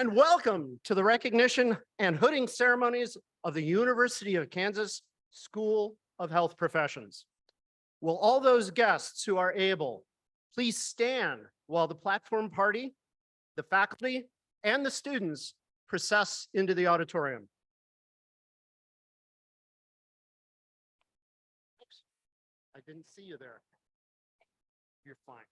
And welcome to the recognition and hooding ceremonies of the University of Kansas School of Health Professions. Will all those guests who are able, please stand while the platform party, the faculty, and the students process into the auditorium. Oops, I didn't see you there. You're fine.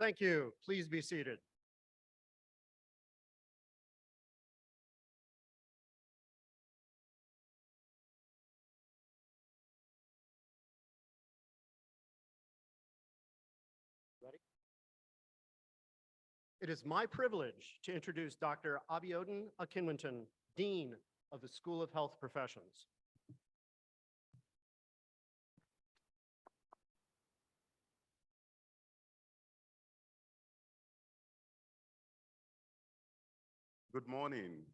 Thank you. Please be seated. Ready? It is my privilege to introduce Dr. Abiodun Akinwinton, Dean of the School of Health Professions. Good morning.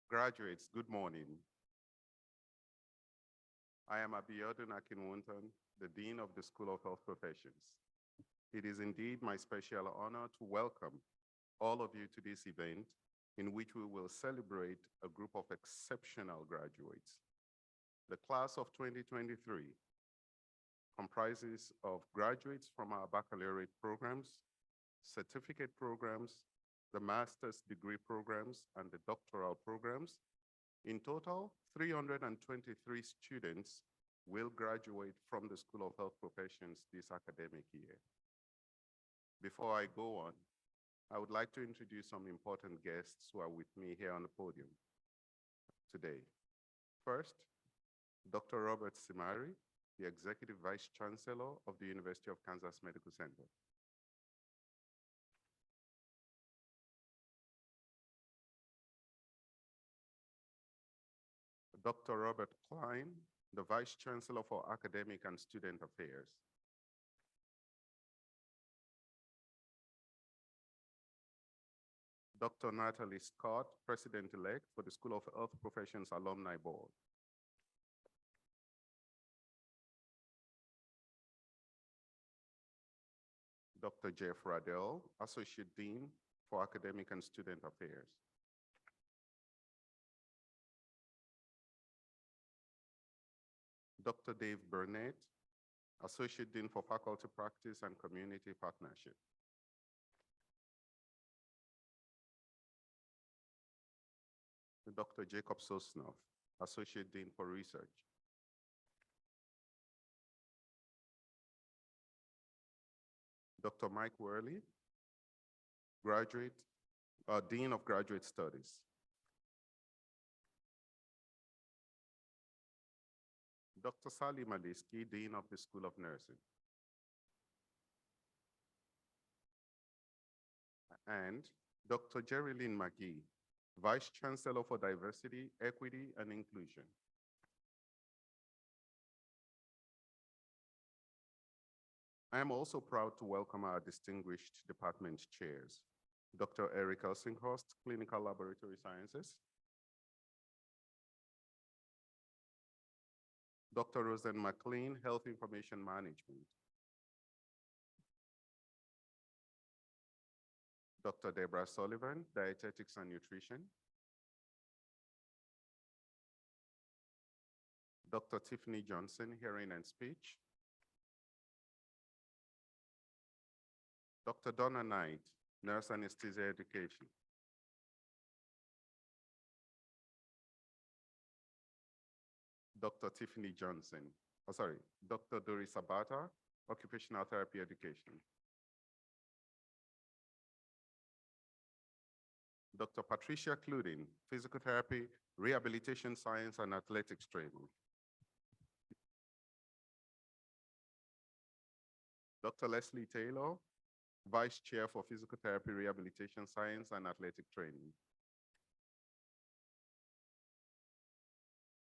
Graduates, good morning. I am Abiodun Akinwinton, the Dean of the School of Health Professions. It is indeed my special honor to welcome all of you to this event in which we will celebrate a group of exceptional graduates. The class of 2023 comprises of graduates from our baccalaureate programs, certificate programs, the master's degree programs, and the doctoral programs. In total, 323 students will graduate from the School of Health Professions this academic year. Before I go on, I would like to introduce some important guests who are with me here on the podium today. First, Dr. Robert Simari, the Executive Vice Chancellor of the University of Kansas Medical Center. Dr. Robert Klein, the Vice Chancellor for Academic and Student Affairs. Dr. Natalie Scott, President-elect for the School of Health Professions Alumni Board. Dr. Jeff Radell, Associate Dean for Academic and Student Affairs. Dr. Dave Burnett, Associate Dean for Faculty Practice and Community Partnership. Dr. Jacob Sosnoff, Associate Dean for Research. Dr. Mike Worley, Dean of Graduate Studies. Dr. Sally Maliski, Dean of the School of Nursing. And Dr. Jerilyn McGee, Vice Chancellor for Diversity, Equity, and Inclusion. I am also proud to welcome our distinguished department chairs, Dr. Eric Elsinghorst, Clinical Laboratory Sciences, Dr. Roseanne McLean, Health Information Management, Dr. Deborah Sullivan, Dietetics and Nutrition, Dr. Tiffany Johnson, Hearing and Speech, Dr. Donna Knight, Nurse Anesthesia Education, Dr. Tiffany Johnson, Dr. Doris Abata, Occupational Therapy Education, Dr. Patricia Cludin, Physical Therapy, Rehabilitation Science, and Athletics Training, Dr. Leslie Taylor, Vice Chair for Physical Therapy, Rehabilitation Science, and Athletic Training,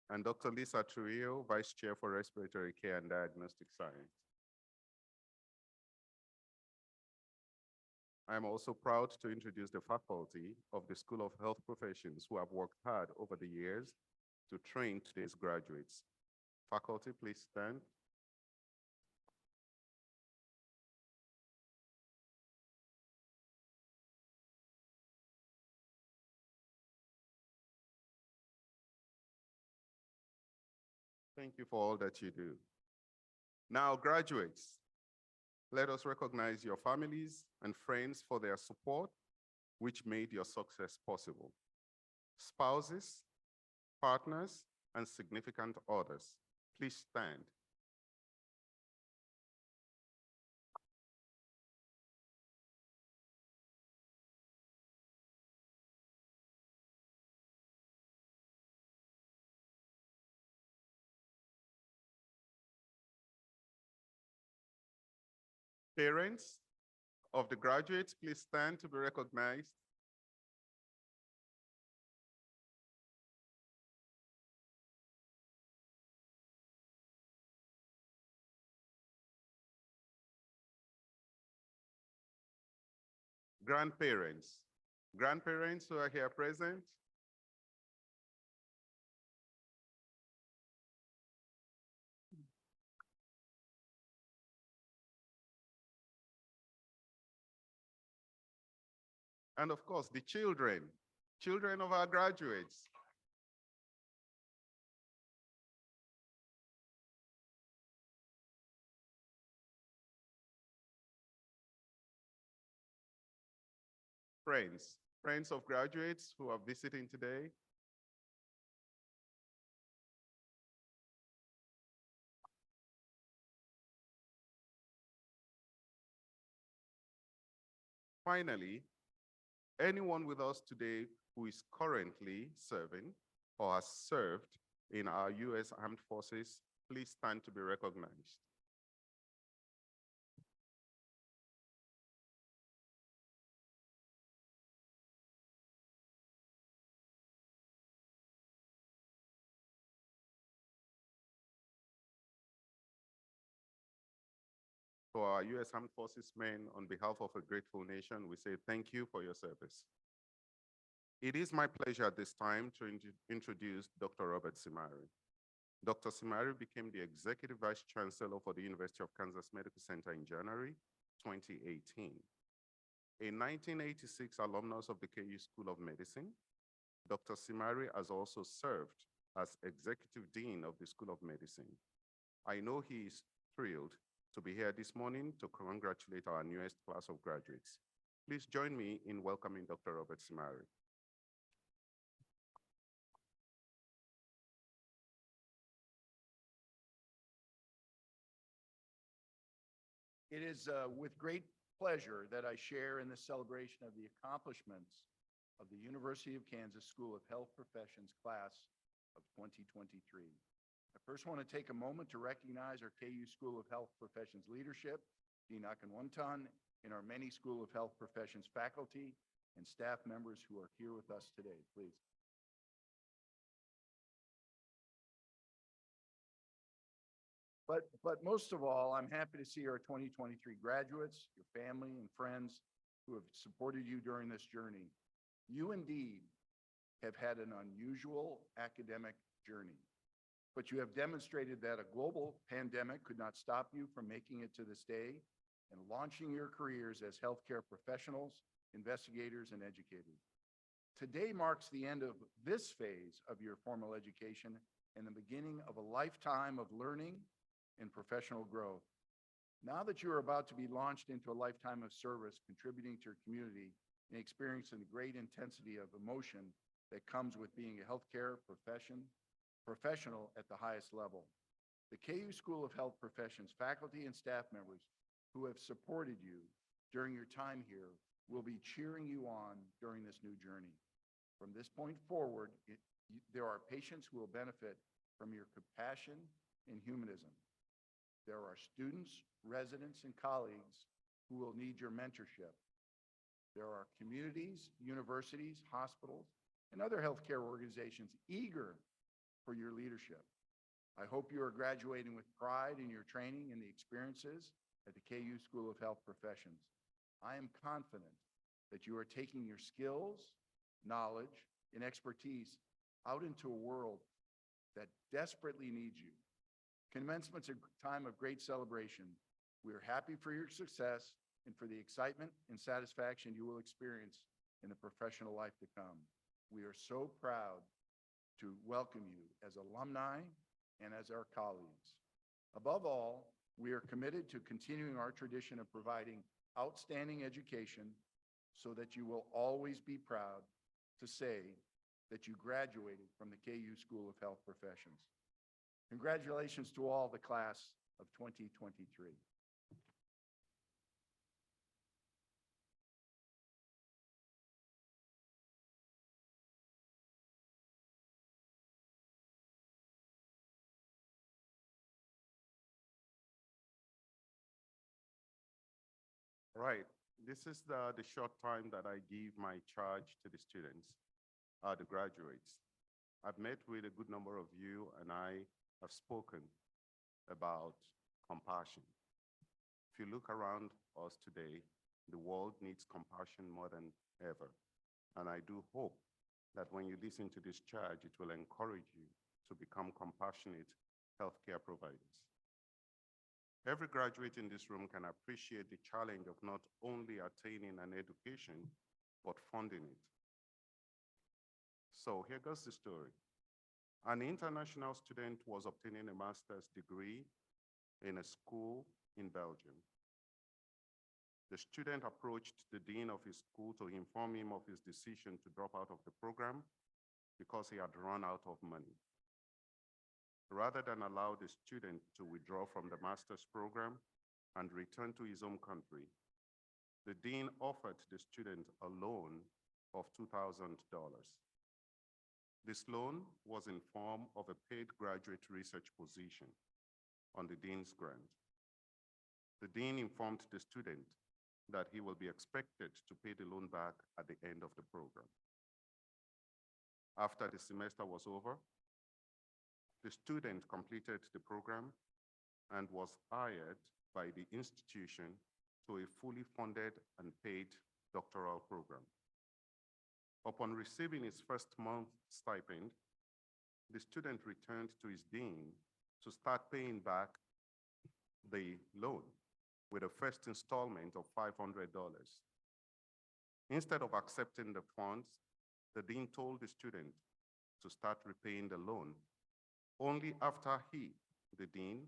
and Dr. Lisa Trujillo, Vice Chair for Respiratory Care and Diagnostic Science. I am also proud to introduce the faculty of the School of Health Professions who have worked hard over the years to train today's graduates. Faculty, please stand. Thank you for all that you do. Now, graduates, let us recognize your families and friends for their support, which made your success possible. Spouses, partners, and significant others, please stand. Parents of the graduates, please stand to be recognized. Grandparents, grandparents who are here present. And of course, the children of our graduates. Friends of graduates who are visiting today. Finally, anyone with us today who is currently serving or has served in our U.S. Armed Forces, please stand to be recognized. To our U.S. Armed Forces men, on behalf of a grateful nation, we say thank you for your service. It is my pleasure at this time to introduce Dr. Robert Simari. Dr. Simari became the Executive Vice Chancellor for the University of Kansas Medical Center in January 2018. A 1986 alumnus of the KU School of Medicine, Dr. Simari has also served as Executive Dean of the School of Medicine. I know he is thrilled to be here this morning to congratulate our newest class of graduates. Please join me in welcoming Dr. Robert Simari. It is with great pleasure that I share in the celebration of the accomplishments of the University of Kansas School of Health Professions class of 2023. I first want to take a moment to recognize our KU School of Health Professions leadership, Dean Akinwuntan, and our many School of Health Professions faculty and staff members who are here with us today, please. But most of all, I'm happy to see our 2023 graduates, your family and friends who have supported you during this journey. You indeed have had an unusual academic journey, but you have demonstrated that a global pandemic could not stop you from making it to this day and launching your careers as healthcare professionals, investigators, and educators. Today marks the end of this phase of your formal education and the beginning of a lifetime of learning and professional growth. Now that you are about to be launched into a lifetime of service, contributing to your community and experiencing the great intensity of emotion that comes with being a healthcare professional at the highest level. The KU School of Health Professions faculty and staff members who have supported you during your time here will be cheering you on during this new journey. From this point forward, there are patients who will benefit from your compassion and humanism. There are students, residents, and colleagues who will need your mentorship. There are communities, universities, hospitals, and other healthcare organizations eager for your leadership. I hope you are graduating with pride in your training and the experiences at the KU School of Health Professions. I am confident that you are taking your skills, knowledge, and expertise out into a world that desperately needs you. Commencement's a time of great celebration. We are happy for your success and for the excitement and satisfaction you will experience in the professional life to come. We are so proud to welcome you as alumni and as our colleagues. Above all, we are committed to continuing our tradition of providing outstanding education so that you will always be proud to say that you graduated from the KU School of Health Professions. Congratulations to all the class of 2023. Right. This is the short time that I give my charge to the students, the graduates. I've met with a good number of you and I have spoken about compassion. If you look around us today, the world needs compassion more than ever. And I do hope that when you listen to this charge, it will encourage you to become compassionate healthcare providers. Every graduate in this room can appreciate the challenge of not only attaining an education, but funding it. So here goes the story. An international student was obtaining a master's degree in a school in Belgium. The student approached the dean of his school to inform him of his decision to drop out of the program because he had run out of money. Rather than allow the student to withdraw from the master's program and return to his home country, the dean offered the student a loan of $2,000. This loan was in form of a paid graduate research position on the dean's grant. The dean informed the student that he will be expected to pay the loan back at the end of the program. After the semester was over, the student completed the program and was hired by the institution to a fully funded and paid doctoral program. Upon receiving his first month stipend, the student returned to his dean to start paying back the loan with a first installment of $500. Instead of accepting the funds, the dean told the student to start repaying the loan. Only after he, the dean,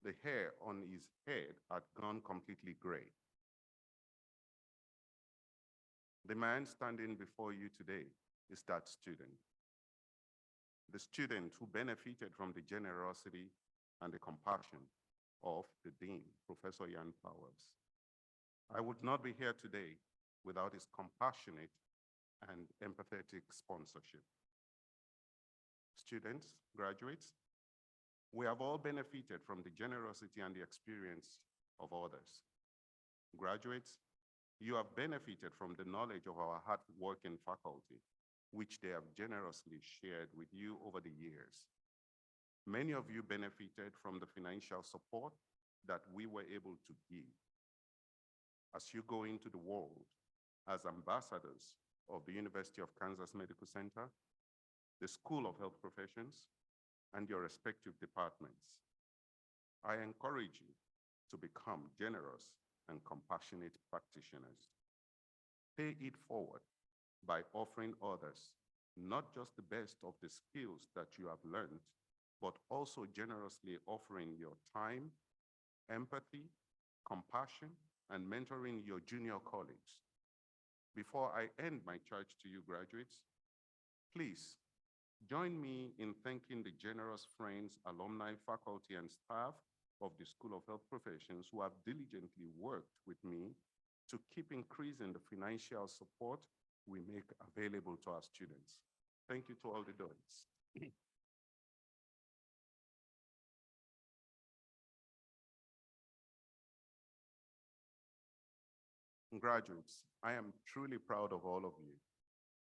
the hair on his head had gone completely gray. The man standing before you today is that student. The student who benefited from the generosity and the compassion of the dean, Professor Jan Powers. I would not be here today without his compassionate and empathetic sponsorship. Students, graduates, we have all benefited from the generosity and the experience of others. Graduates, you have benefited from the knowledge of our hard-working faculty, which they have generously shared with you over the years. Many of you benefited from the financial support that we were able to give. As you go into the world as ambassadors of the University of Kansas Medical Center, the School of Health Professions, and your respective departments, I encourage you to become generous and compassionate practitioners. Pay it forward by offering others not just the best of the skills that you have learned, but also generously offering your time, empathy, compassion, and mentoring your junior colleagues. Before I end my charge to you graduates, please join me in thanking the generous friends, alumni, faculty, and staff of the School of Health Professions who have diligently worked with me to keep increasing the financial support we make available to our students. Thank you to all the donors. Graduates, I am truly proud of all of you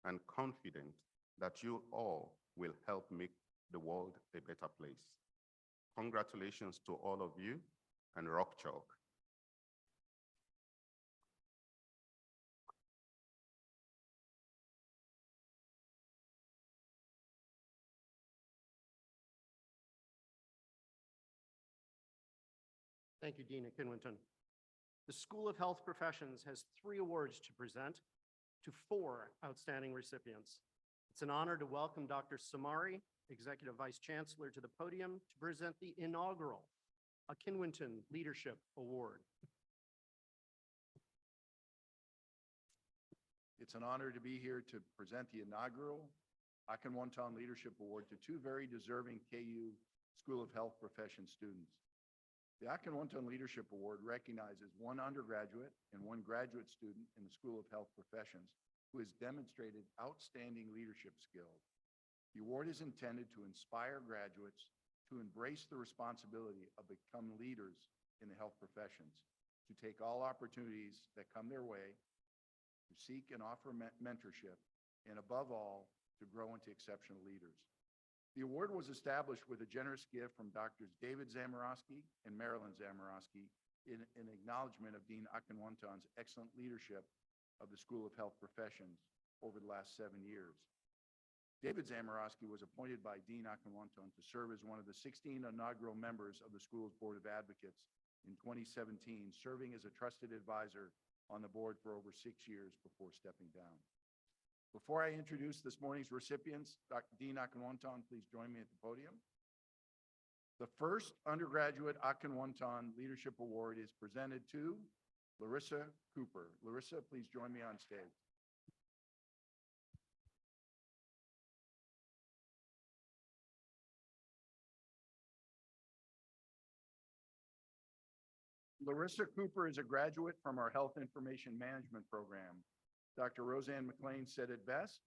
and confident that you all will help make the world a better place. Congratulations to all of you and rock chalk. Thank you, Dean Akinwinton. The School of Health Professions has 3 awards to present to 4 outstanding recipients. It's an honor to welcome Dr. Samari, Executive Vice Chancellor, to the podium to present the inaugural Akinwinton Leadership Award. It's an honor to be here to present the inaugural Akinwinton Leadership Award to 2 very deserving KU School of Health Professions students. The Akinwinton Leadership Award recognizes 1 undergraduate and 1 graduate student in the School of Health Professions who has demonstrated outstanding leadership skills. The award is intended to inspire graduates to embrace the responsibility of becoming leaders in the health professions. to take all opportunities that come their way, to seek and offer mentorship, and above all, to grow into exceptional leaders. The award was established with a generous gift from Drs. David Zamorowski and Marilyn Zamorowski in acknowledgement of Dean Akinwonton's excellent leadership of the School of Health Professions over the last 7 years. David Zamorowski was appointed by Dean Akinwonton to serve as one of the 16 inaugural members of the school's Board of Advocates in 2017, serving as a trusted advisor on the board for over 6 years before stepping down. Before I introduce this morning's recipients, Dean Akinwonton, please join me at the podium. The first undergraduate Akinwonton Leadership Award is presented to Larissa Cooper. Larissa, please join me on stage. Larissa Cooper is a graduate from our Health Information Management program. Dr. Roseanne McLean said it best: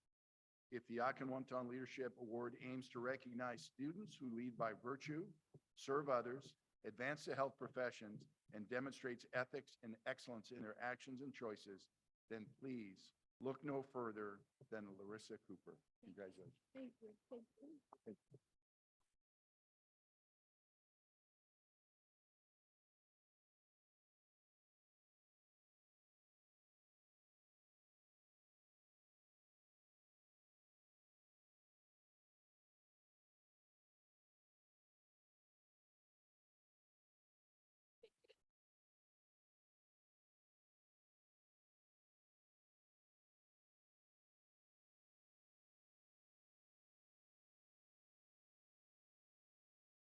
if the Akinwonton Leadership Award aims to recognize students who lead by virtue, serve others, advance the health professions, and demonstrates ethics and excellence in their actions and choices, then please look no further than Larissa Cooper. Congratulations. Thank you. Thank you.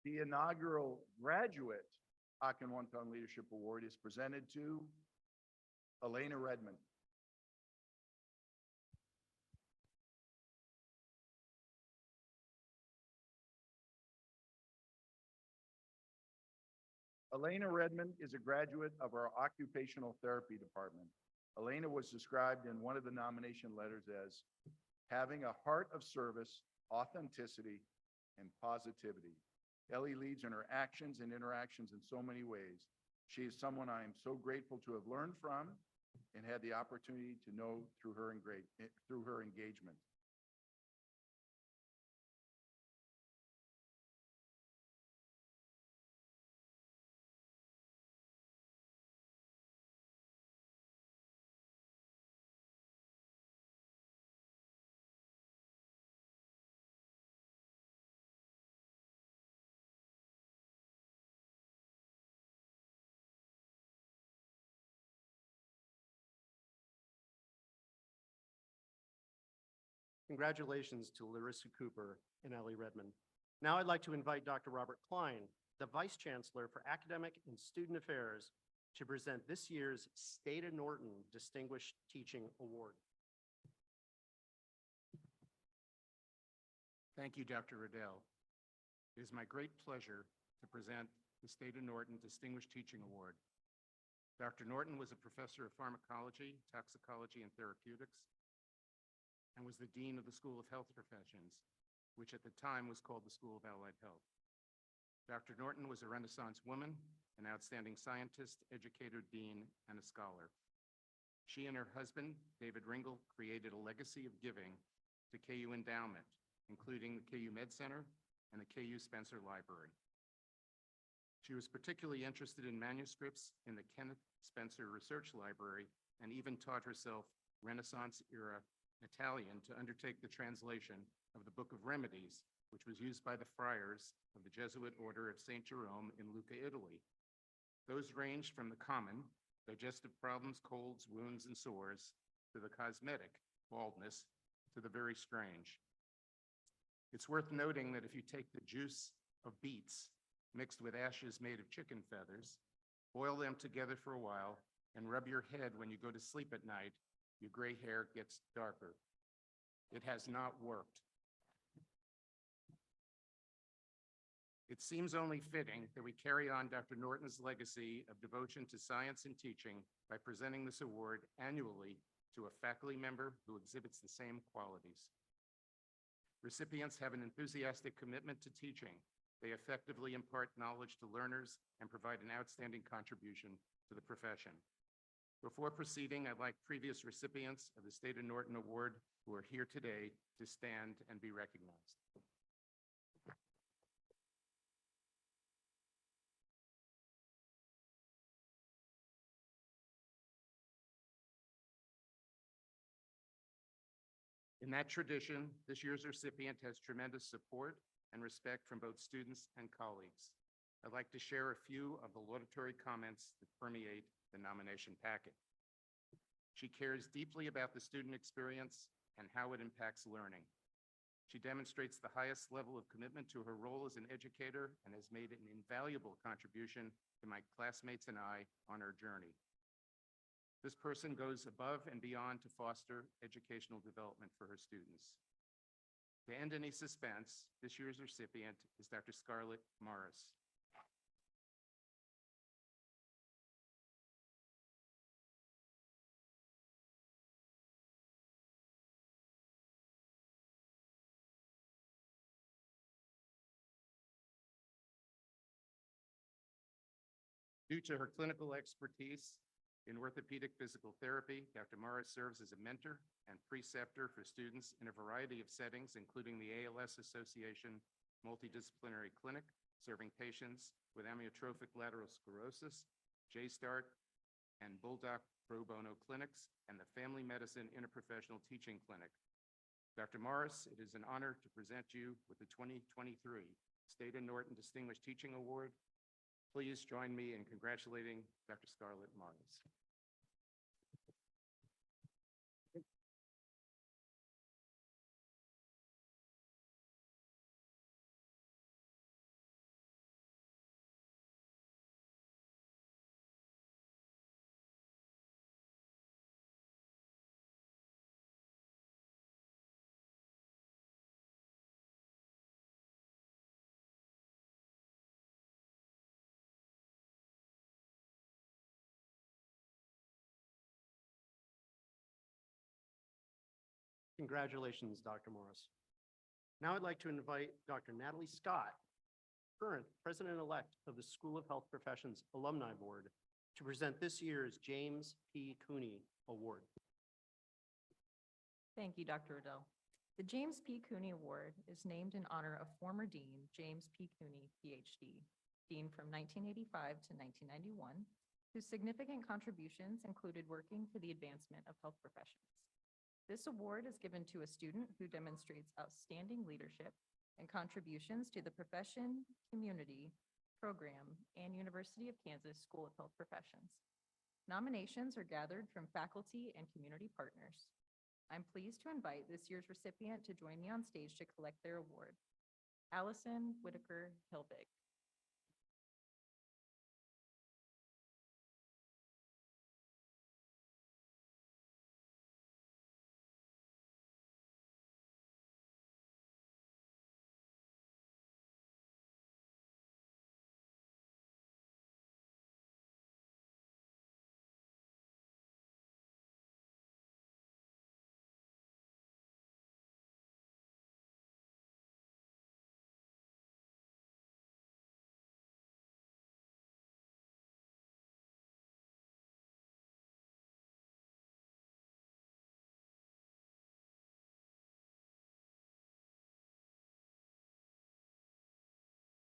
The inaugural graduate Akinwonton Leadership Award is presented to Elena Redmond. Elena Redmond is a graduate of our Occupational Therapy Department. Elena was described in one of the nomination letters as having a heart of service, authenticity, and positivity. Ellie leads in her actions and interactions in so many ways. She is someone I am so grateful to have learned from and had the opportunity to know through her engagement. Congratulations to Larissa Cooper and Ellie Redmond. Now I'd like to invite Dr. Robert Klein, the Vice Chancellor for Academic and Student Affairs, to present this year's State of Norton Distinguished Teaching Award. Thank you, Dr. Riddell. It is my great pleasure to present the State of Norton Distinguished Teaching Award. Dr. Norton was a professor of pharmacology, toxicology, and therapeutics, and was the dean of the School of Health Professions, which at the time was called the School of Allied Health. Dr. Norton was a Renaissance woman, an outstanding scientist, educator, dean, and a scholar. She and her husband, David Ringel, created a legacy of giving to KU endowment, including the KU Med Center and the KU Spencer Library. She was particularly interested in manuscripts in the Kenneth Spencer Research Library and even taught herself Renaissance-era Italian to undertake the translation of the Book of Remedies, which was used by the friars of the Jesuit Order of St. Jerome in Lucca, Italy. Those ranged from the common, digestive problems, colds, wounds, and sores, to the cosmetic, baldness, to the very strange. It's worth noting that if you take the juice of beets mixed with ashes made of chicken feathers, boil them together for a while, and rub your head when you go to sleep at night, your gray hair gets darker. It has not worked. It seems only fitting that we carry on Dr. Norton's legacy of devotion to science and teaching by presenting this award annually to a faculty member who exhibits the same qualities. Recipients have an enthusiastic commitment to teaching. They effectively impart knowledge to learners and provide an outstanding contribution to the profession. Before proceeding, I'd like previous recipients of the State of Norton Award who are here today to stand and be recognized. In that tradition, this year's recipient has tremendous support and respect from both students and colleagues. I'd like to share a few of the laudatory comments that permeate the nomination packet. She cares deeply about the student experience and how it impacts learning. She demonstrates the highest level of commitment to her role as an educator and has made an invaluable contribution to my classmates and I on our journey. This person goes above and beyond to foster educational development for her students. To end any suspense, this year's recipient is Dr. Scarlett Morris. Due to her clinical expertise in orthopedic physical therapy, Dr. Morris serves as a mentor and preceptor for students in a variety of settings, including the ALS Association Multidisciplinary Clinic, serving patients with amyotrophic lateral sclerosis, JSTART, and Bulldog Pro Bono clinics, and the Family Medicine Interprofessional Teaching Clinic. Dr. Morris, it is an honor to present you with the 2023 State of Norton Distinguished Teaching Award. Please join me in congratulating Dr. Scarlett Morris. Congratulations, Dr. Morris. Now I'd like to invite Dr. Natalie Scott, current president-elect of the School of Health Professions Alumni Board, to present this year's James P. Cooney Award. Thank you, Dr. Riddell. The James P. Cooney Award is named in honor of former Dean James P. Cooney, PhD, Dean from 1985 to 1991, whose significant contributions included working for the advancement of health professions. This award is given to a student who demonstrates outstanding leadership and contributions to the profession, community, program, and University of Kansas School of Health Professions. Nominations are gathered from faculty and community partners. I'm pleased to invite this year's recipient to join me on stage to collect their award. Allison Whitaker Hilbig.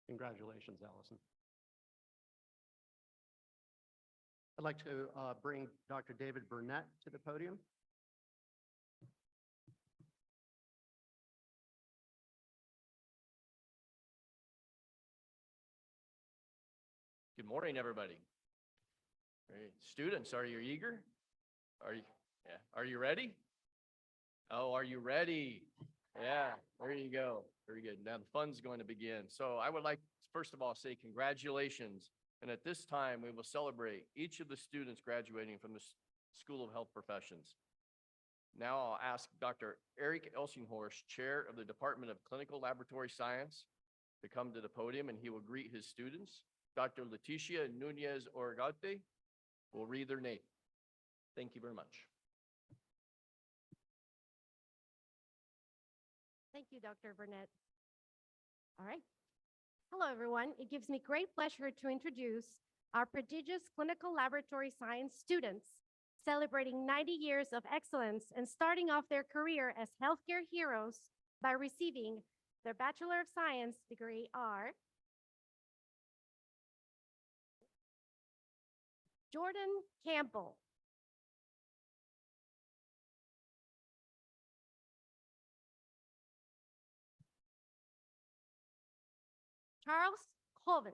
Congratulations, Allison. I'd like to bring Dr. David Burnett to the podium. Good morning, everybody. Great. Students, are you eager? Are you ready? Oh, are you ready? Yeah, there you go. Very good. Now the fun's going to begin. So I would like, first of all, say congratulations. And at this time, we will celebrate each of the students graduating from the School of Health Professions. Now I'll ask Dr. Eric Elsinghorst, Chair of the Department of Clinical Laboratory Science, to come to the podium and he will greet his students. Dr. Leticia Nunez Orgate will read their name. Thank you very much. Thank you, Dr. Burnett. All right. Hello, everyone. It gives me great pleasure to introduce our prodigious clinical laboratory science students celebrating 90 years of excellence and starting off their career as healthcare heroes by receiving their Bachelor of Science degree are Jordan Campbell, Charles Colvin,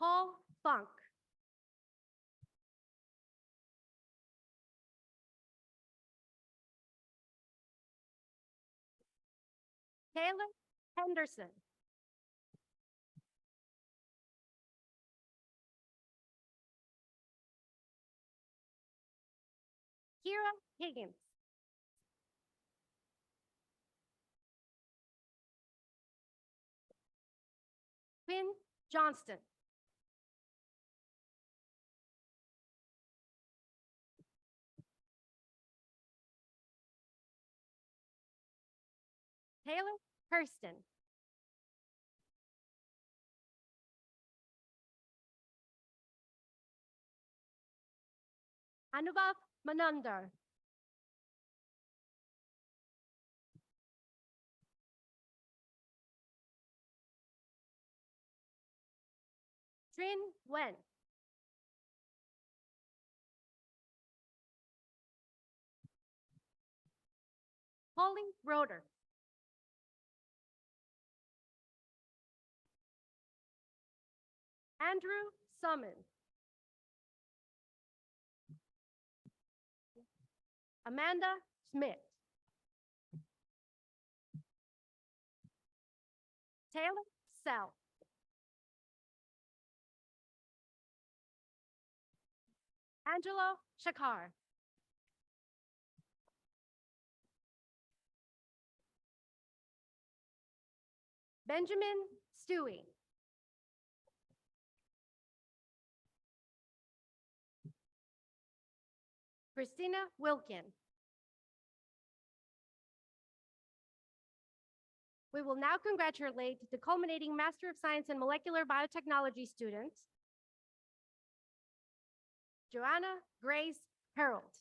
Paul Funk, Taylor Henderson, Kira Higgins, Quinn Johnston, Taylor Hurston, Anubhav Manandar, Trin Wen, Holly Roeder, Andrew Summon, Amanda Smith, Taylor Sell, Angelo Shakar, Benjamin Stewie, Christina Wilkin. We will now congratulate the culminating Master of Science in Molecular Biotechnology students, Joanna Grace Harold.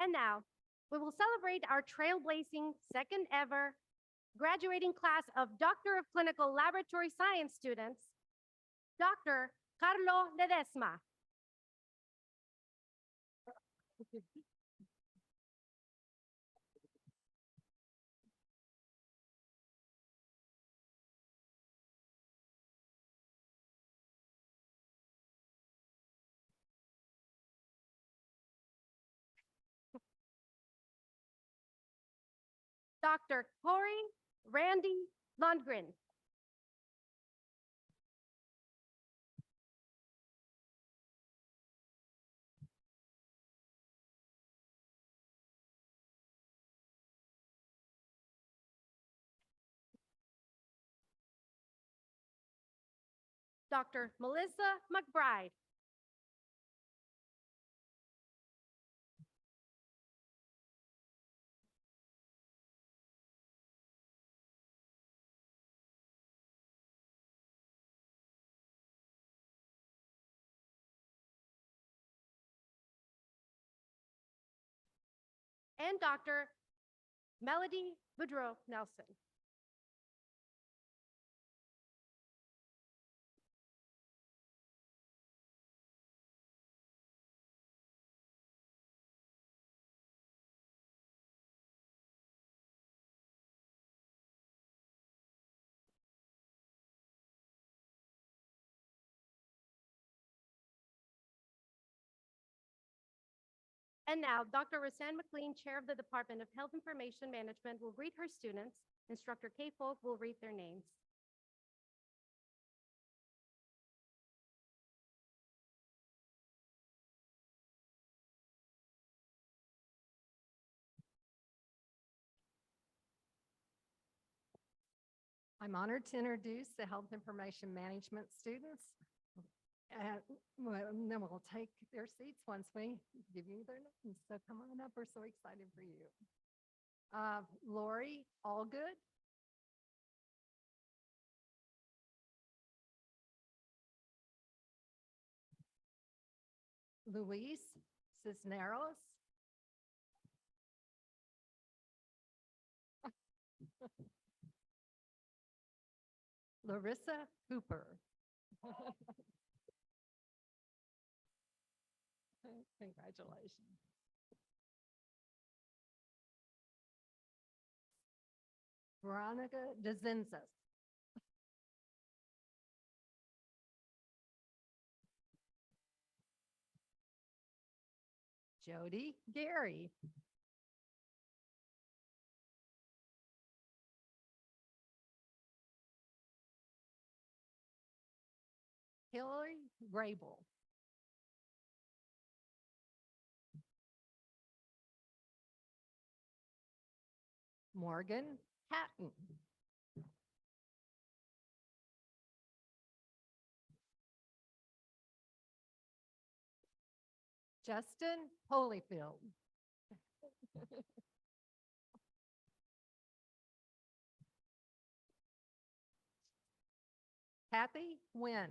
And now, we will celebrate our trailblazing second ever graduating class of Doctor of Clinical Laboratory Science students, Dr. Carlo Ledesma. Dr. Corey Randy Lundgren. Dr. Melissa McBride. And Dr. Melody Boudreau Nelson. And now, Dr. Roseanne McLean, Chair of the Department of Health Information Management, will greet her students. Instructor Kay Folk will read their names. I'm honored to introduce the Health Information Management students. And then we'll take their seats once we give you their names. So come on up, we're so excited for you. Lori Allgood. Luis Cisneros. Larissa Hooper. Congratulations. Veronica DeZenzis. Jody Gary. Hillary Grable. Morgan Hatton. Justin Holyfield. Kathy Wynn.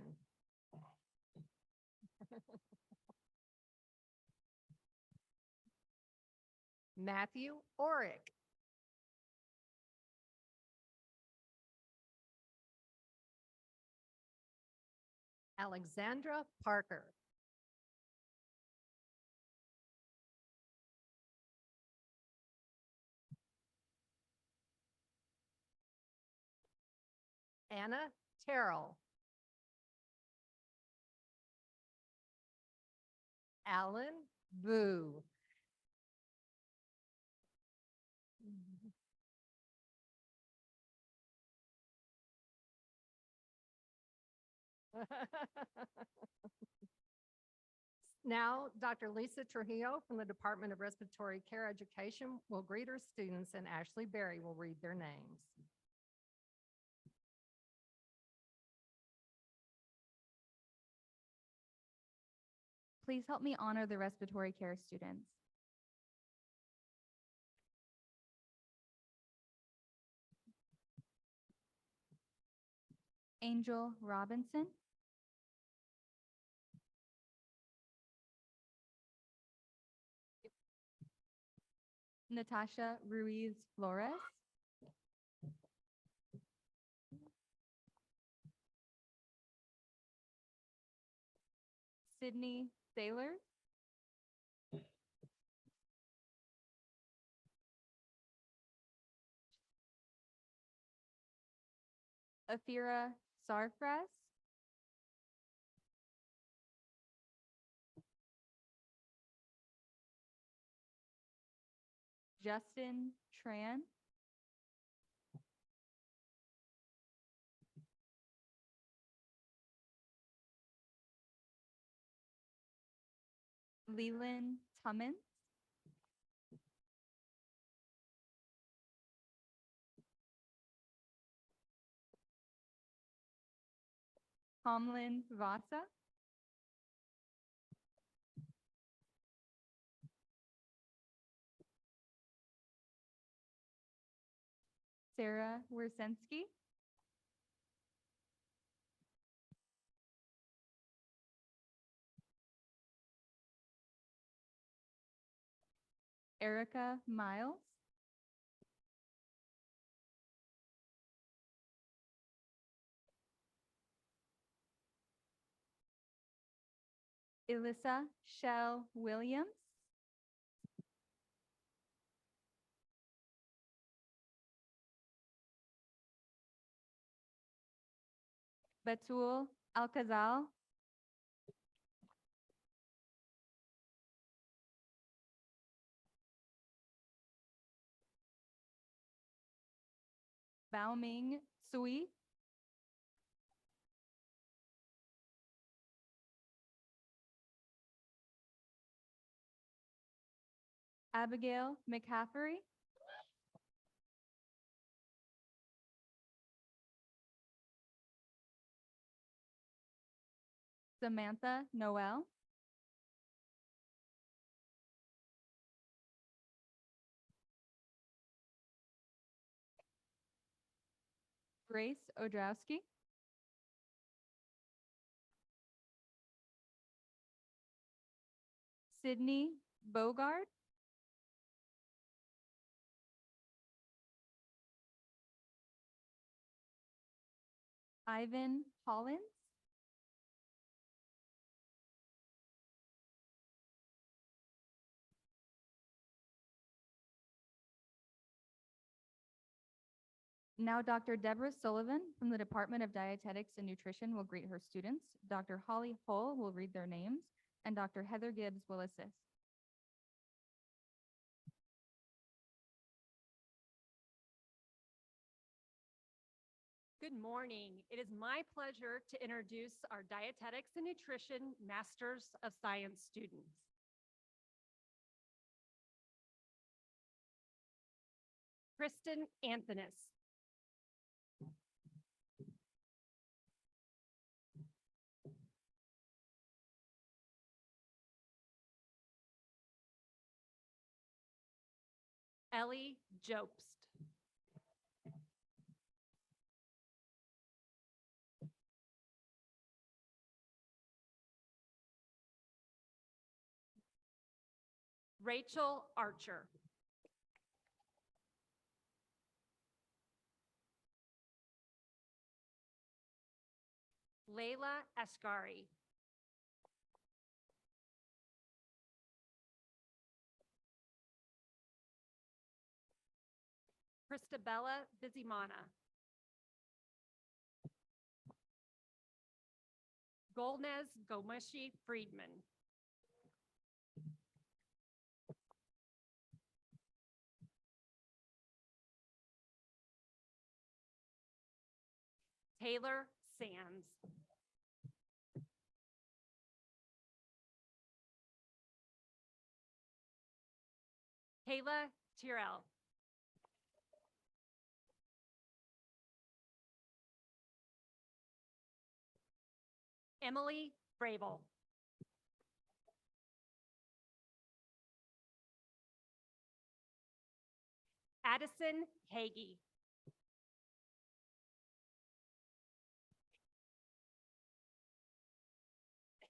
Matthew Orick. Alexandra Parker. Anna Terrell. Alan Boo. Now, Dr. Lisa Trujillo from the Department of Respiratory Care Education will greet her students, and Ashley Berry will read their names. Please help me honor the respiratory care students. Angel Robinson. Natasha Ruiz Flores. Sydney Saylor. Afira Sarfraz. Justin Tran. Leland Tummins. Tomlin Vasa. Sarah Wersensky. Erica Miles. Elissa Shell Williams. Batul Alcazal. Baoming Sui. Abigail McCaffrey. Samantha Noel. Grace Odrowski. Sydney Bogard. Ivan Hollins. Now Dr. Deborah Sullivan from the Department of Dietetics and Nutrition will greet her students. Dr. Holly Hull will read their names, and Dr. Heather Gibbs will assist. Good morning. It is my pleasure to introduce our Dietetics and Nutrition Masters of Science students. Kristen Anthonus. Ellie Jobst. Rachel Archer. Layla Ashgari. Christabella Vizimana. Golnez Gomeshi Friedman. Taylor Sands. Kayla Tyrell. Emily Bravel. Addison Hagee.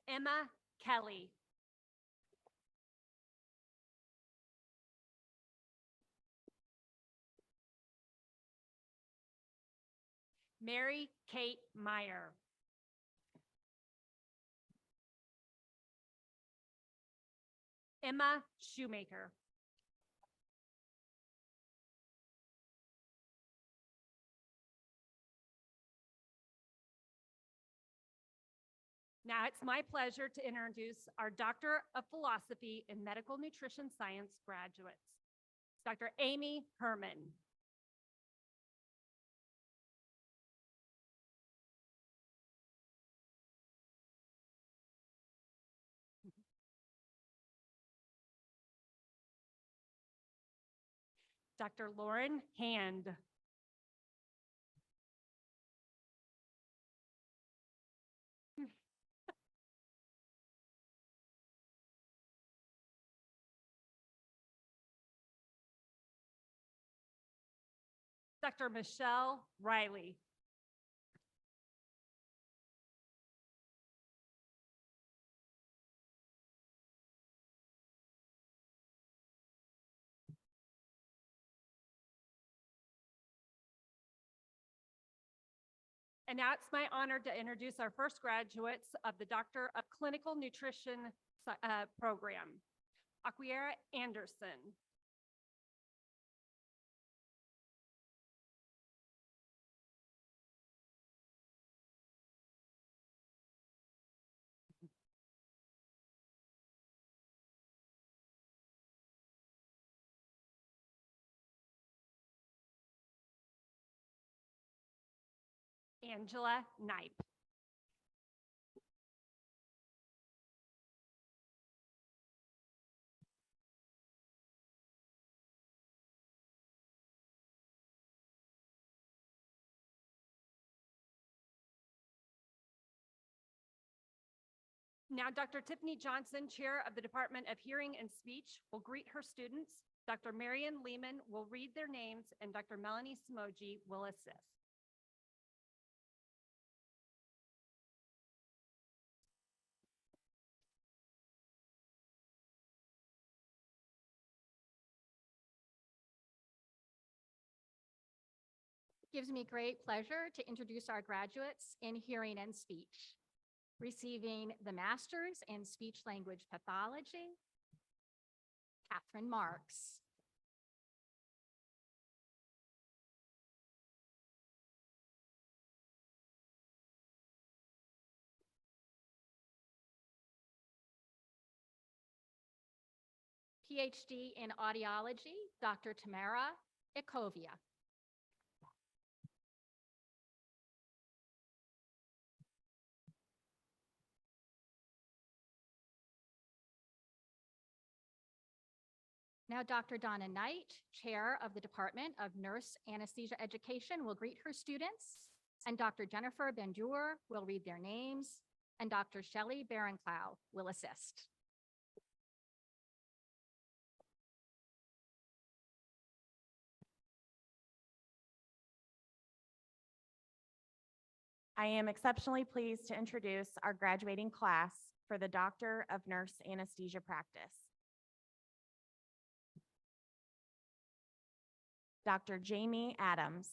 Emma Kelly. Mary Kate Meyer. Emma Shoemaker. Now it's my pleasure to introduce our Doctor of Philosophy in Medical Nutrition Science graduates, Dr. Amy Herman. Dr. Lauren Hand. Dr. Michelle Riley. And now it's my honor to introduce our first graduates of the Doctor of Clinical Nutrition program, Aquiera Anderson. Angela Knipe. Now, Dr. Tiffany Johnson, Chair of the Department of Hearing and Speech, will greet her students. Dr. Marion Lehman will read their names, and Dr. Melanie Smoji will assist. Gives me great pleasure to introduce our graduates in hearing and speech. Receiving the Master's in Speech Language Pathology, Catherine Marks. PhD in Audiology, Dr. Tamara Ikovia. Now, Dr. Donna Knight, Chair of the Department of Nurse Anesthesia Education, will greet her students, and Dr. Jennifer Bendur will read their names, and Dr. Shelley Barenclough will assist. I am exceptionally pleased to introduce our graduating class for the Doctor of Nurse Anesthesia practice. Dr. Jamie Adams.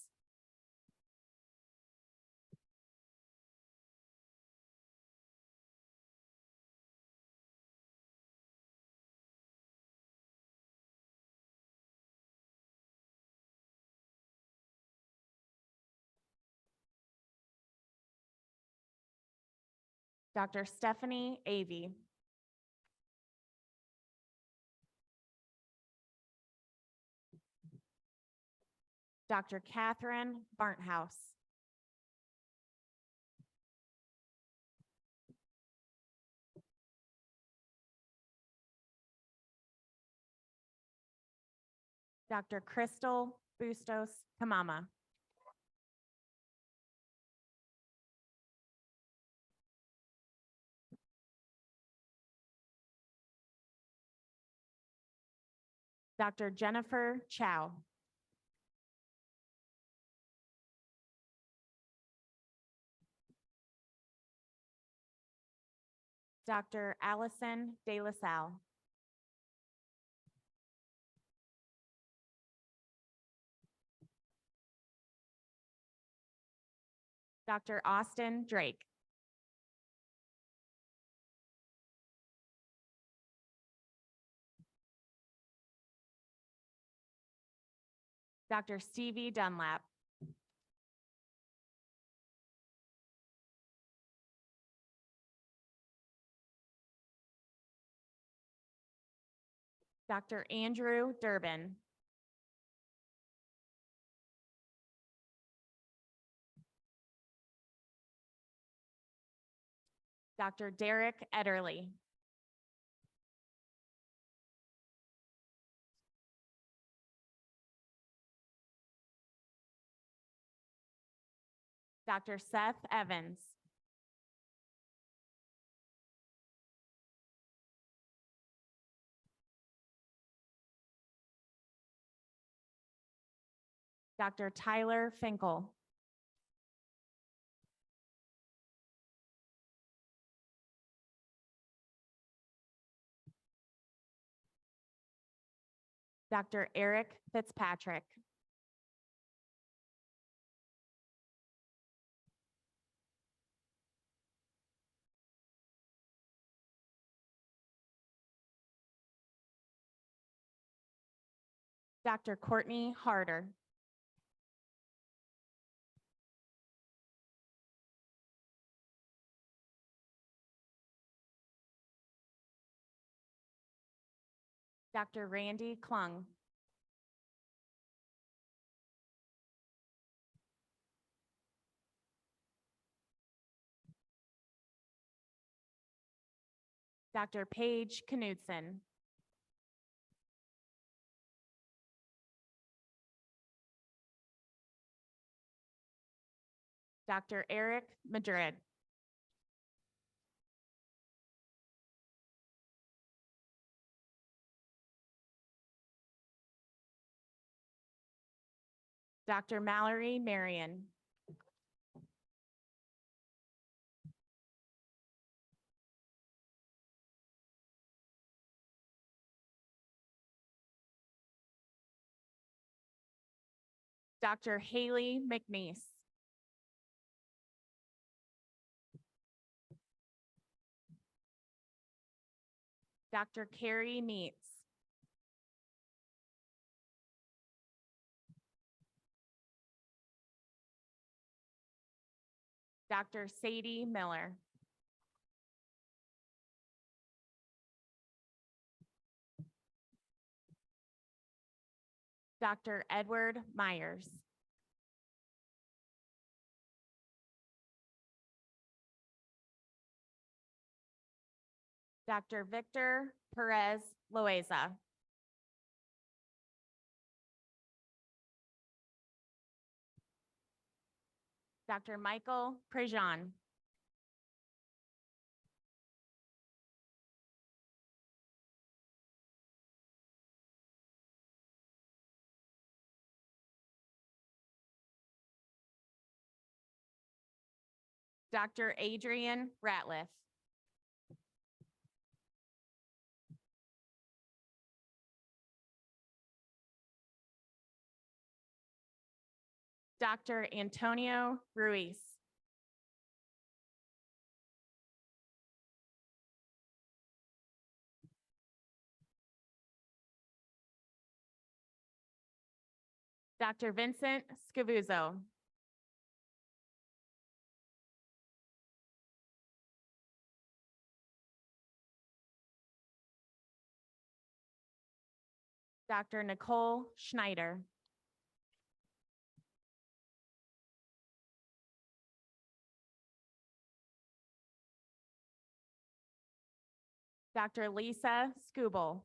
Dr. Stephanie Avey. Dr. Catherine Barnthouse. Dr. Crystal Bustos Kamama. Dr. Jennifer Chow. Dr. Allison De La Salle. Dr. Austin Drake. Dr. Stevie Dunlap. Dr. Andrew Durbin. Dr. Derek Ederly. Dr. Seth Evans. Dr. Tyler Finkel. Dr. Eric Fitzpatrick. Dr. Courtney Harder. Dr. Randy Klung. Dr. Paige Knudsen. Dr. Eric Madrid. Dr. Mallory Marion. Dr. Haley McNeese. Dr. Carrie Meets. Dr. Sadie Miller. Dr. Edward Myers. Dr. Victor Perez Loaiza. Dr. Michael Prejean. Dr. Adrian Ratliff. Dr. Antonio Ruiz. Dr. Vincent Scavuzzo. Dr. Nicole Schneider. Dr. Lisa Skubal.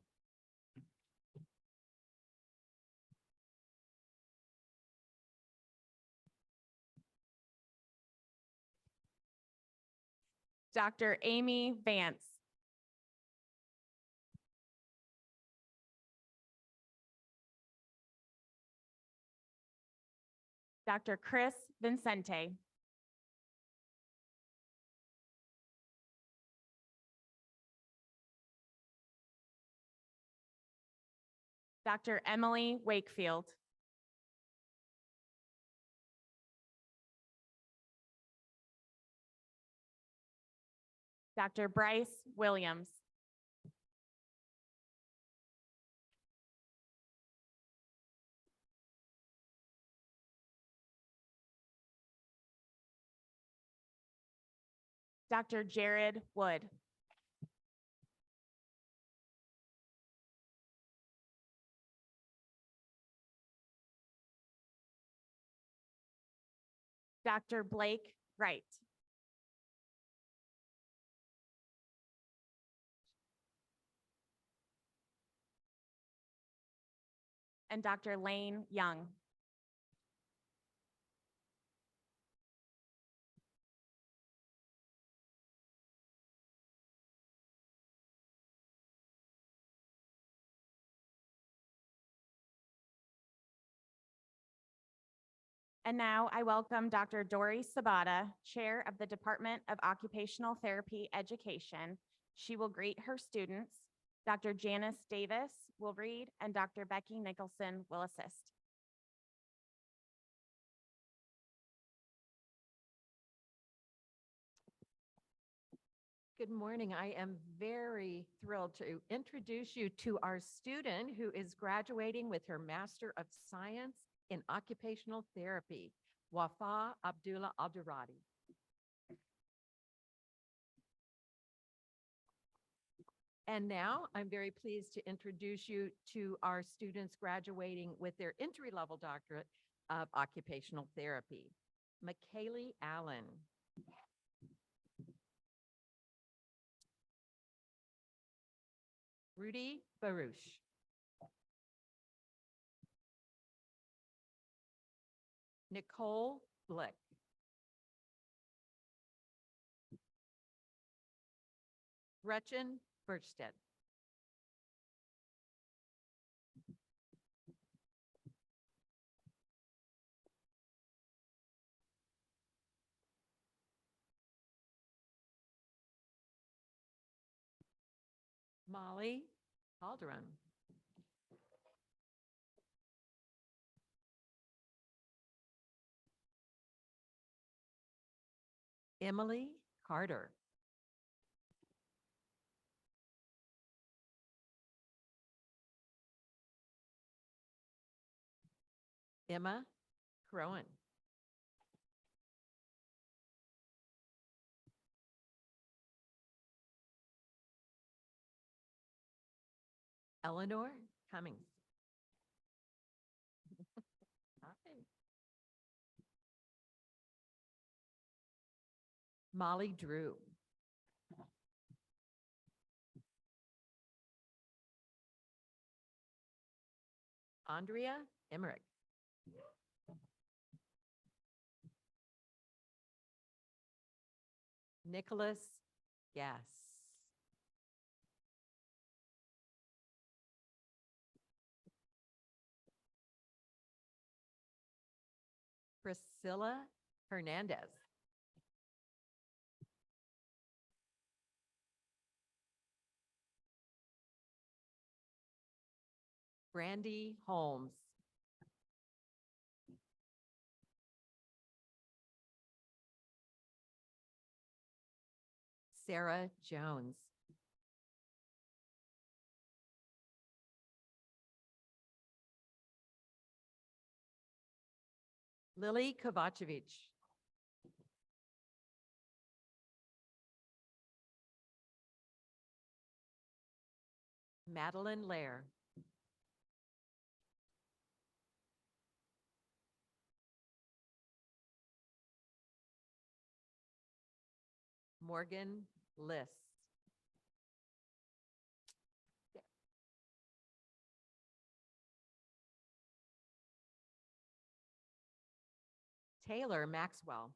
Dr. Amy Vance. Dr. Chris Vincente. Dr. Emily Wakefield. Dr. Bryce Williams. Dr. Jared Wood. Dr. Blake Wright. And Dr. Lane Young. And now I welcome Dr. Dory Sabata, Chair of the Department of Occupational Therapy Education. She will greet her students. Dr. Janice Davis will read, and Dr. Becky Nicholson will assist. Good morning. I am very thrilled to introduce you to our student who is graduating with her Master of Science in Occupational Therapy, Wafa Abdullah Abdurradi. And now I'm very pleased to introduce you to our students graduating with their entry-level doctorate of occupational therapy, McKaylee Allen. Rudy Baruch. Nicole Blick. Gretchen Birchstead. Molly Calderon. Emily Carter. Emma Crowan. Eleanor Cummings. Hi. Molly Drew. Andrea Emmerich. Nicholas Gass. Priscilla Hernandez. Brandy Holmes. Sarah Jones. Lily Kovacevic. Madeline Lair. Morgan Liss. Taylor Maxwell.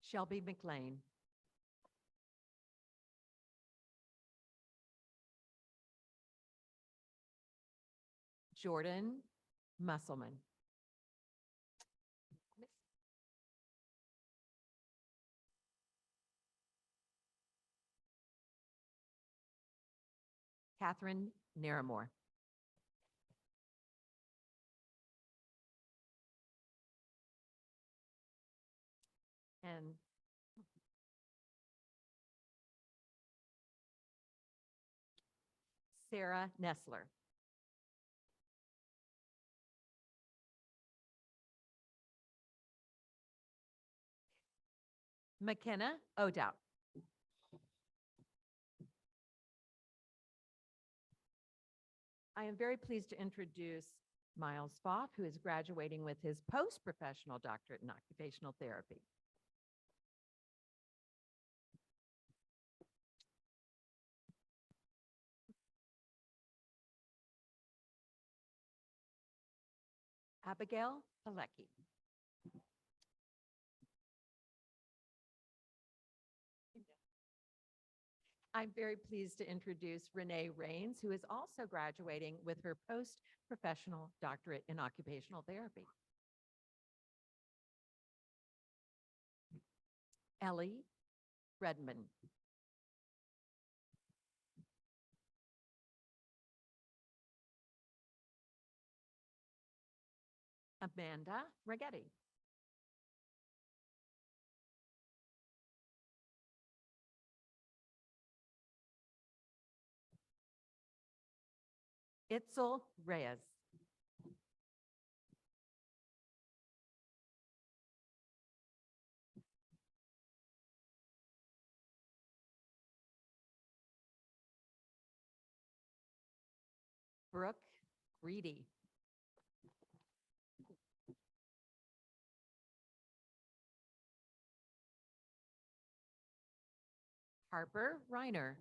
Shelby McLean. Jordan Musselman. Catherine Naramore. And Sarah Nessler. McKenna O'Dowd. I am very pleased to introduce Miles Foff, who is graduating with his post-professional doctorate in occupational therapy. Abigail Pilecki. I'm very pleased to introduce Renee Rains, who is also graduating with her post-professional doctorate in occupational therapy. Ellie Redmond. Amanda Ragetti. Itzel Reyes. Brooke Reedy. Harper Reiner.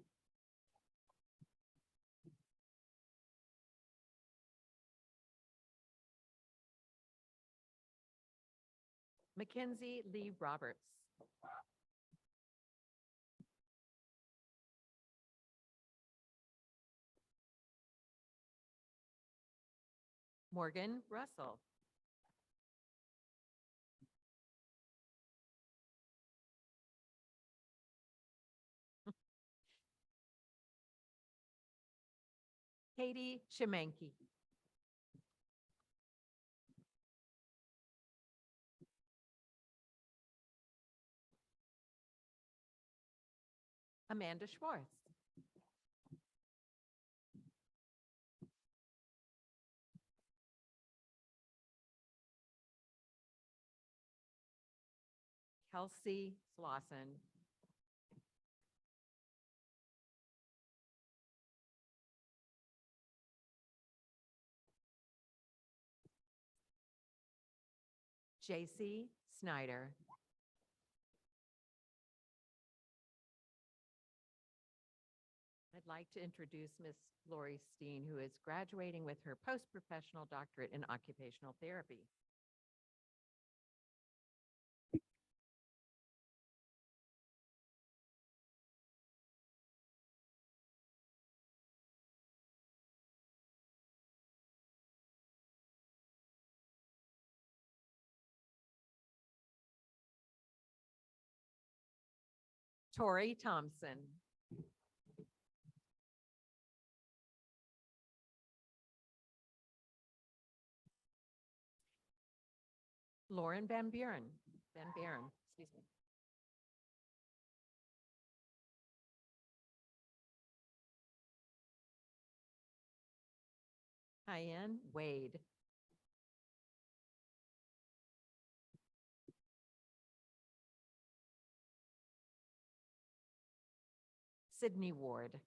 Mackenzie Lee Roberts. Morgan Russell. Katie Shemanki. Amanda Schwartz. Kelsey Slauson. JC Snyder. I'd like to introduce Miss Lori Steen, who is graduating with her post-professional doctorate in occupational therapy. Tori Thompson. Lauren Van Buren. Excuse me. Hyann Wade. Sydney Ward.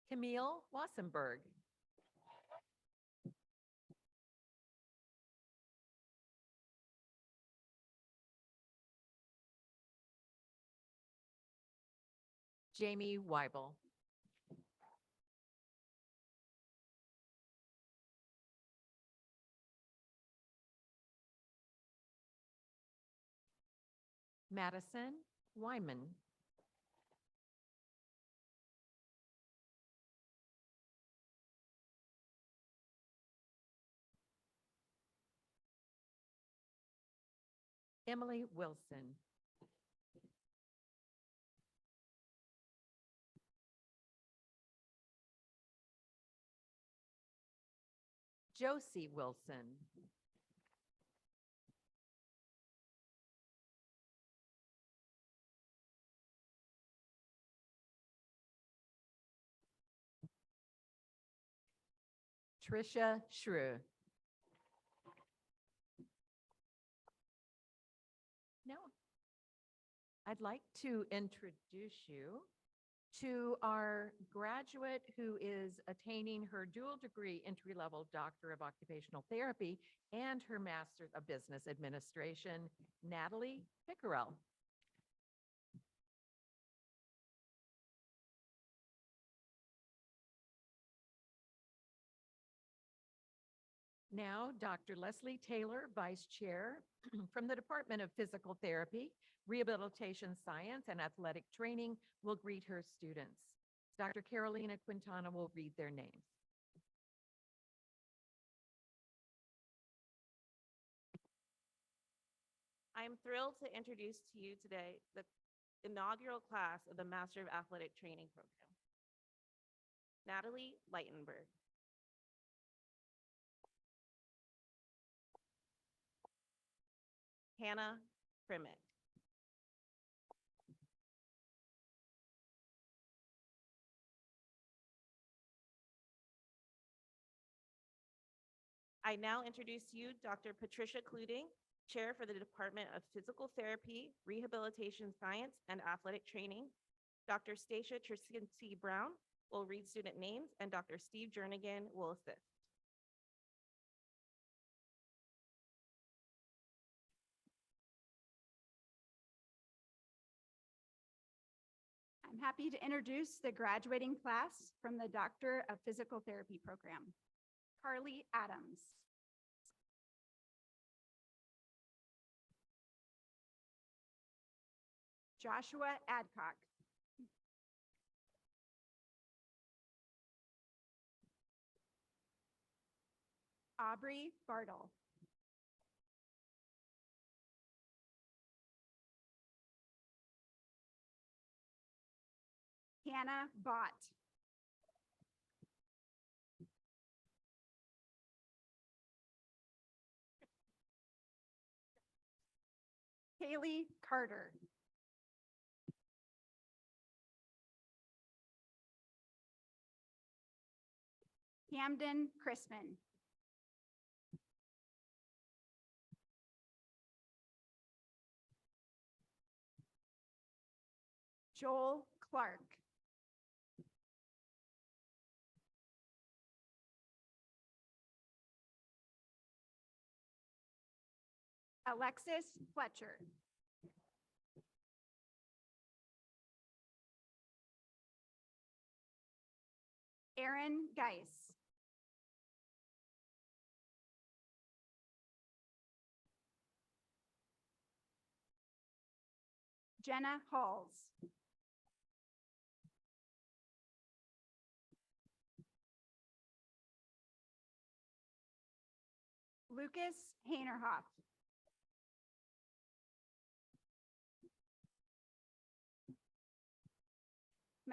Camille Wassenberg. Jamie Weibel. Madison Wyman. Emily Wilson. Josie Wilson. Tricia Shrew. Now, I'd like to introduce you to our graduate who is attaining her dual degree entry-level Doctor of Occupational Therapy and her Master of Business Administration, Natalie Pickerel. Now, Dr. Leslie Taylor, Vice Chair from the Department of Physical Therapy, Rehabilitation Science, and Athletic Training will greet her students. Dr. Carolina Quintana will read their names. I am thrilled to introduce to you today the inaugural class of the Master of Athletic Training program. Natalie Leitenberg. Hannah Primick. I now introduce to you Dr. Patricia Cluding, Chair for the Department of Physical Therapy, Rehabilitation Science, and Athletic Training. Dr. Stacia Tracinski Brown will read student names, and Dr. Steve Jernigan will assist. I'm happy to introduce the graduating class from the Doctor of Physical Therapy program. Carly Adams. Joshua Adcock. Aubrey Bartle. Hannah Bott. Haley Carter. Camden Chrisman. Joel Clark. Alexis Fletcher. Aaron Geis. Jenna Halls. Lucas Haynerhoff.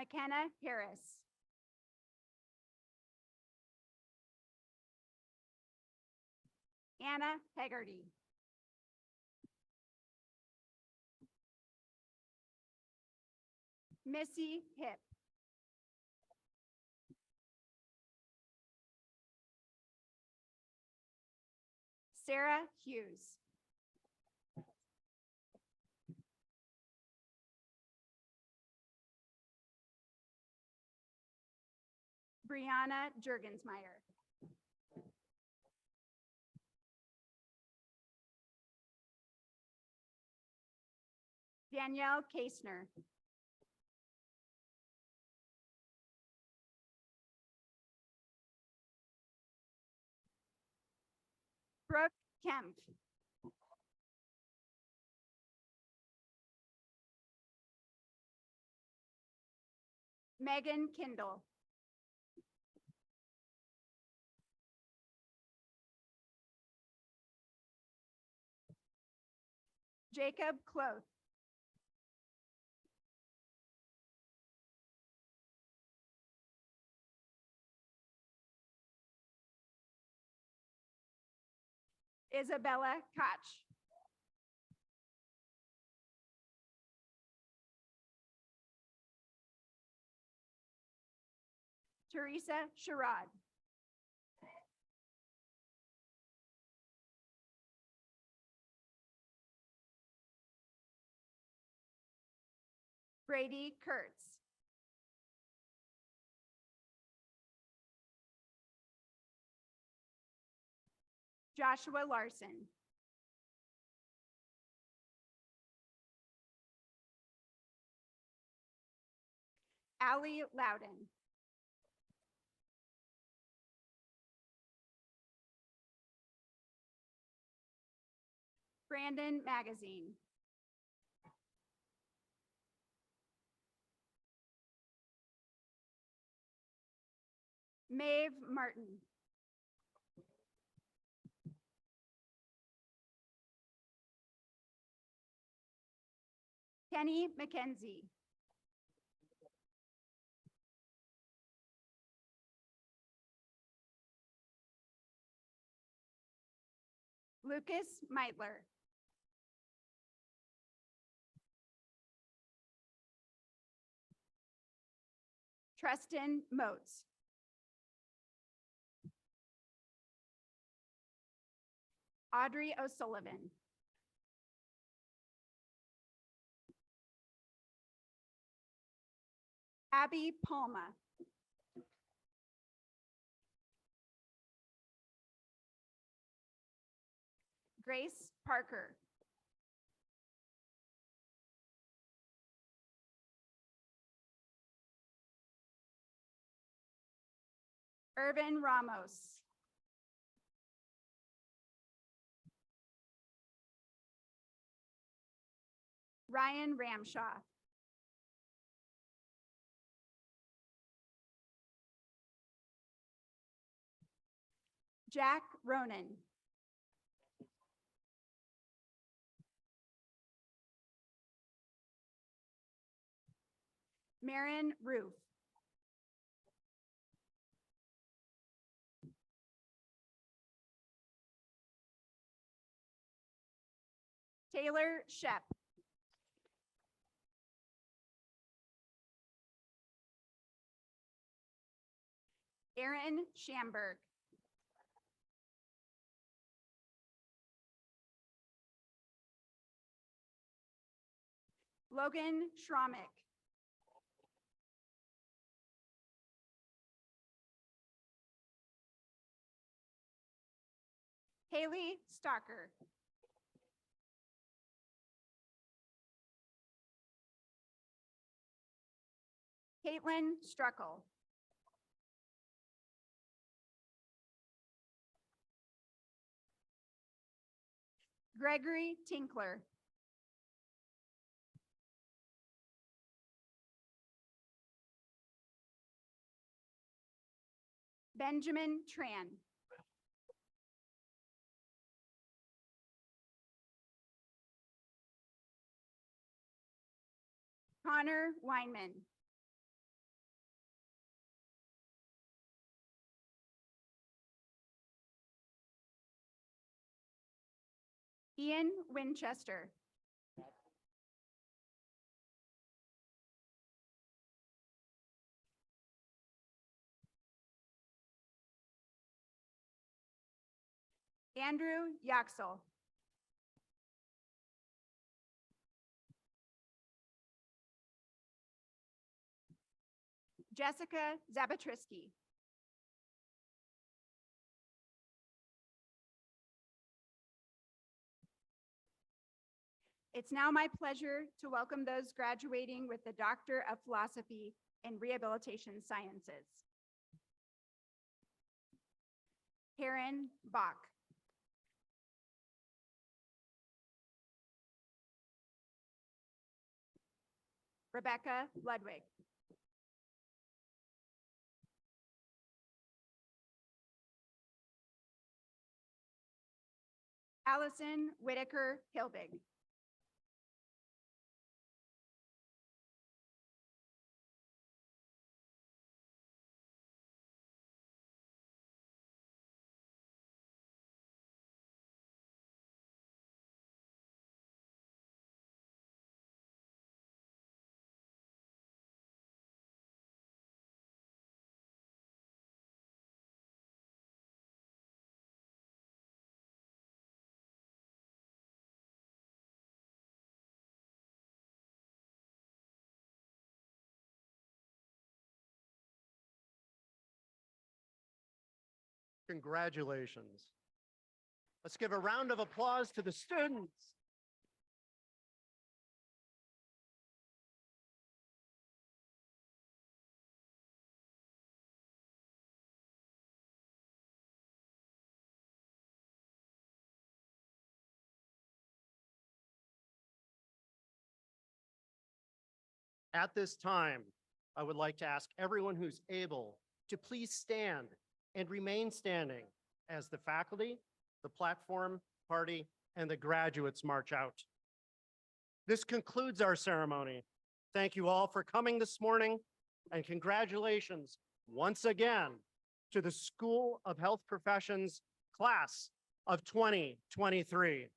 McKenna Harris. Anna Hegarty. Missy Hip. Sarah Hughes. Brianna Jurgensmeyer. Danielle Kasner. Brooke Kemp. Megan Kindle. Jacob Cloth. Isabella Koch. Teresa Sherrod. Brady Kurtz. Joshua Larson. Allie Loudon. Brandon Magazine. Maeve Martin. Kenny McKenzie. Lucas Meitler. Treston Moats. Audrey O'Sullivan. Abby Palma. Grace Parker. Irvin Ramos. Ryan Ramshaw. Jack Ronan. Marin Roof. Taylor Shep. Aaron Schamberg. Logan Schromick. Haley Stalker. Caitlin Struckle. Gregory Tinkler. Benjamin Tran. Connor Weinman. Ian Winchester. Andrew Yaxel. Jessica Zabatrisky. It's now my pleasure to welcome those graduating with the Doctor of Philosophy in Rehabilitation Sciences. Karen Bach. Rebecca Ludwig. Allison Whitaker Hilbig. Congratulations. Let's give a round of applause to the students. At this time, I would like to ask everyone who's able to please stand and remain standing as the faculty, the platform party, and the graduates march out. This concludes our ceremony. Thank you all for coming this morning, and congratulations once again to the School of Health Professions class of 2023.